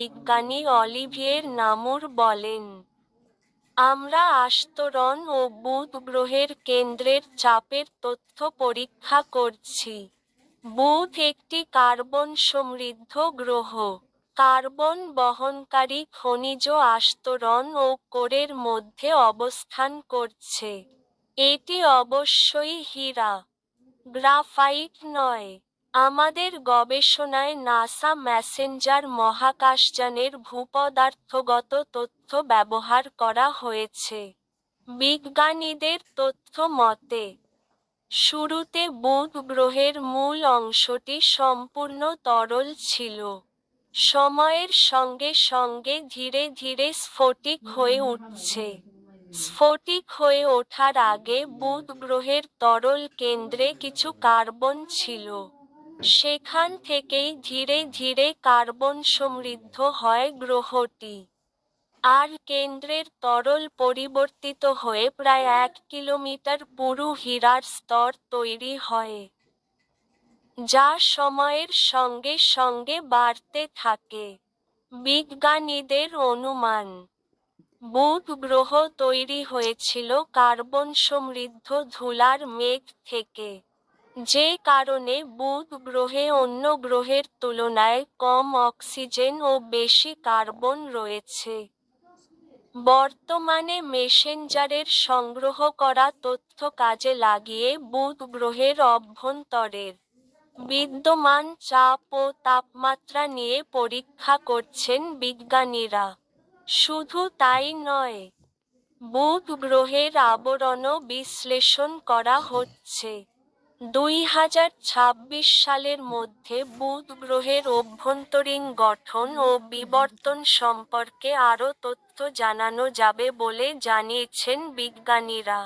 বিজ্ঞানী অলিভিয়ের নামুর বলেন, আমরা আস্তরণ ও বুধ গ্রহের কেন্দ্রের চাপের তথ্য পরীক্ষা করছি। বুধ একটি কার্বন সমৃদ্ধ গ্রহ। কার্বন বহনকারী খনিজ আস্তরণ ও কোরের মধ্যে অবস্থান করছে। এটি অবশ্যই হীরা, গ্রাফাইট নয়। আমাদের গবেষণায় নাসা মেসেঞ্জার মহাকাশযানের ভূপদার্থগত তথ্য ব্যবহার করা হয়েছে। বিজ্ঞানীদের তথ্য মতে, শুরুতে বুধ গ্রহের মূল অংশটি সম্পূর্ণ তরল ছিল। সময়ের সঙ্গে সঙ্গে ধীরে ধীরে স্ফটিক হয়ে উঠছে। স্ফটিক হয়ে ওঠার আগে বুধ গ্রহের তরল কেন্দ্রে কিছু কার্বন ছিল। সেখান থেকেই ধীরে ধীরে কার্বন সমৃদ্ধ হয় গ্রহটি। আর কেন্দ্রের তরল পরিবর্তিত হয়ে প্রায় 1 কিলোমিটার পুরু হীরার স্তর তৈরি হয়, যা সময়ের সঙ্গে সঙ্গে বাড়তে থাকে। বিজ্ঞানীদের অনুমান, বুধ গ্রহ তৈরি হয়েছিল কার্বন সমৃদ্ধ ধুলার মেঘ থেকে, যে কারণে বুধ গ্রহে অন্য গ্রহের তুলনায় কম অক্সিজেন ও বেশি কার্বন রয়েছে। বর্তমানে মেসেঞ্জারের সংগ্রহ করা তথ্য কাজে লাগিয়ে বুধ গ্রহের অভ্যন্তরের বিদ্যমান চাপ ও তাপমাত্রা নিয়ে পরীক্ষা করছেন বিজ্ঞানীরা। শুধু তাই নয়, বুধ গ্রহের আবরণও বিশ্লেষণ করা হচ্ছে। 2026 সালের মধ্যে বুধ গ্রহের অভ্যন্তরীণ গঠন ও বিবর্তন সম্পর্কে আরও তথ্য জানানো যাবে বলে জানিয়েছেন বিজ্ঞানীরা।